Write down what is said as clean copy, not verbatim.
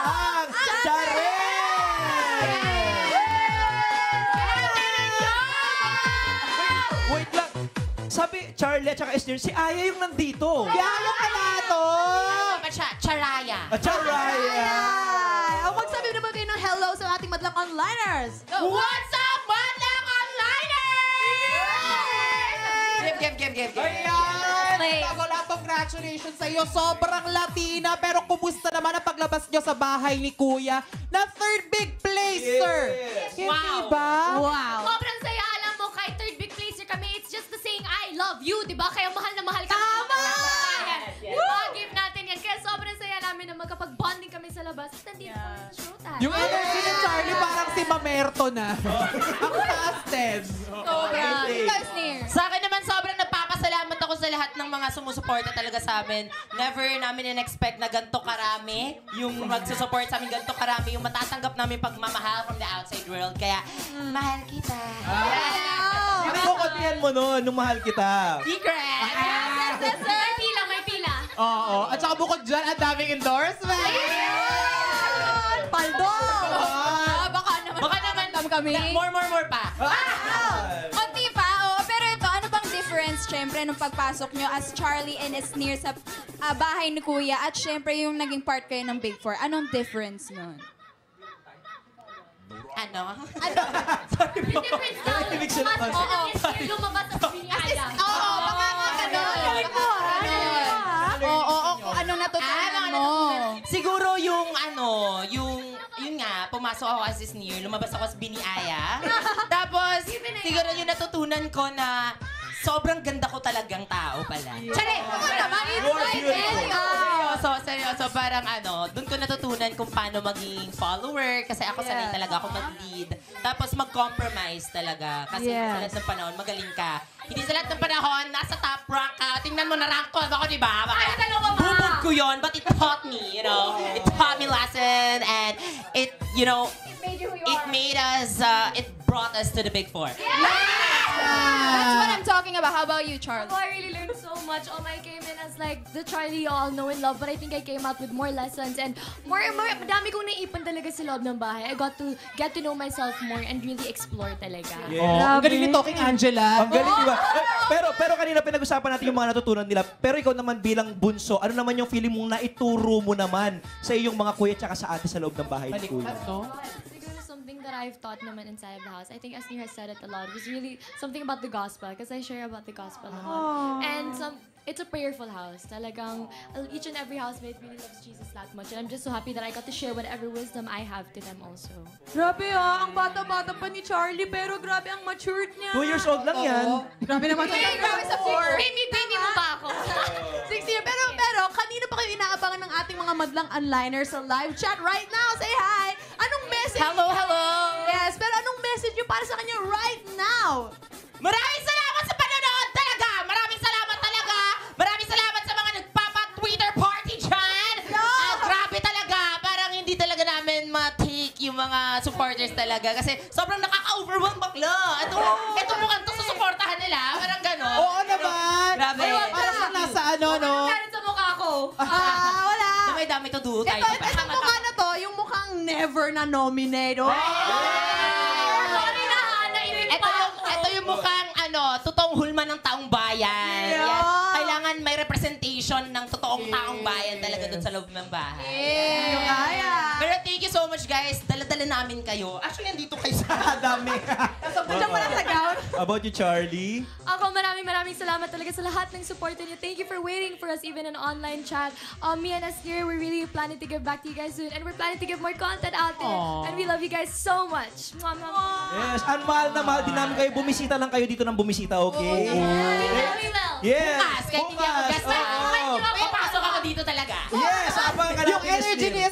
ang Charing! Wait lang. Sabi, Charlie at saka Esther, si Aya yung nandito. Yaya ka na to! Ba siya? Charaya. Charaya! Ay, magsabi naman kayo ng hello sa ating madlang onliners! What's up, Madlang Onliners? Give. Ayan! Wala, congratulations sa iyo. Sobrang Latina. Pero kumusta naman ang paglabas nyo sa bahay ni Kuya na third big placer? Hindi Wow. ba? Wow. Sobrang saya. Alam mo, kahit third big placer kami, it's just the saying, I love you, di ba? Kaya mahal na mahal kami. Tama! Give natin yan. Kaya sobrang saya namin na magkapag-bonding kami sa labas. Nandito kami sa showtime. Yung energy ni Charlie parang si Mamerto na. Ang taas din. Sobra. Guys, near. Sa akin naman, sobrang nagpapasalamat ako sa lahat ng mga sumusuporta talaga sa amin. Never namin in-expect na ganito karami yung magsusupport sa amin, ganito karami yung matatanggap namin pagmamahal from the outside world. Kaya, mahal kita. Ano ko kantihan mo nun, nung mahal kita? Secret! May pila, may pila. Oo. At saka bukod dyan, ang daming endorsement. Paldo! Baka naman kami. More pa. Konti pa, oo. Pero ito, ano bang difference, syempre, nung pagpasok nyo as Charlie and as near sa bahay ni Kuya at syempre yung naging part kayo ng Big Four. Anong difference nun? Ano? Yung difference na, Ibig sabihin. lumabas sa pinyaya. Oo, baka nga ganun. Oo, anong natutunan mo? Siguro yung yun nga, pumasok ako as senior, lumabas ako as biniaya. Tapos, siguro yung natutunan ko na sobrang ganda ko talagang tao pala. Tsare! Seryoso, parang doon ko natutunan kung paano maging follower kasi ako sanay talaga ako mag-lead. Tapos mag-compromise talaga kasi sa lahat ng panahon, magaling ka. Hindi sa lahat ng panahon, nasa top rank ka. Tingnan mo, na-rank 12 ako, di ba? Bubog ko yun, but it taught me, It taught me lesson and it made us, it brought us to the Big Four. That's what I'm talking about. How about you, Charlie? Oh, I really learned so much. I came in as like the Charlie you all know and love, but I think I came out with more lessons and madami kong naipon talaga sa loob ng bahay. I got to get to know myself more and really explore talaga. Ang galing ni Talking Angela. Ang galing, di ba? Pero kanina pinag-usapan natin yung mga natutunan nila. Pero ikaw naman bilang bunso, ano naman yung feeling mong naituro mo naman sa iyong mga kuya tsaka sa ate sa loob ng bahay ni Kuya? Siguro something that I've taught naman inside the house. I think Asnir has said it a lot. It was really something about the gospel because I share about the gospel naman. And it's a prayerful house. Talagang each and every housemate really loves Jesus that much. And I'm just so happy that I got to share whatever wisdom I have to them also. Grabe ang bata-bata pa ni Charlie pero grabe ang matured niya. 2 years old lang yan. Grabe naman sa Grabe sa four. Baby mo ba ako? 6 years. Pero kanino pa kayo inaabangan ng ating mga madlang onliners sa live chat right now? Say hi! Anong message? Hello! Yes, pero anong message nyo para sa kanya right now? Maraming salamat sa panonood talaga! Maraming salamat talaga! Maraming salamat sa mga nagpapa-Twitter party dyan! Grabe talaga! Parang hindi talaga namin ma-take yung mga supporters talaga kasi sobrang nakaka-overwhelm bakla. Ito mukhang to susuportahan nila. Parang gano'n. Oo naman! Grabe. Parang kung nasa no? Meron sa mukha ko. Wala! Dami to do tayo. Itong mukha na to, yung mukhang never na nominate. Sorry na, nainig pa ako. Ito yung mukhang totoong hulma ng taong bayan. Yeah. Yan. Kailangan may representation ng totoong taong bayan talaga doon sa loob ng bahay. Yung kaya. Pero thank you so much guys. Dala-dala namin kayo. Actually, nandito kayo sa Dami. Diyan pa lang sa gown. About you, Charlie? Ako, maraming salamat talaga sa lahat ng support niyo. Thank you for waiting for us even in online chat. Me and Asnir, we're really planning to give back to you guys soon and we're planning to give more content out there. And we love you guys so much. Mwah, mwah, mwah. Yes, ang mahal na mahal din namin kayo. Bumisita lang kayo dito ng bumisita, okay? We will. Yes! bukas. Kahit hindi ako Bukas, gasta. oo. Papasok ako dito talaga. Yes, abang ka Yung natin, energy Esnir. ni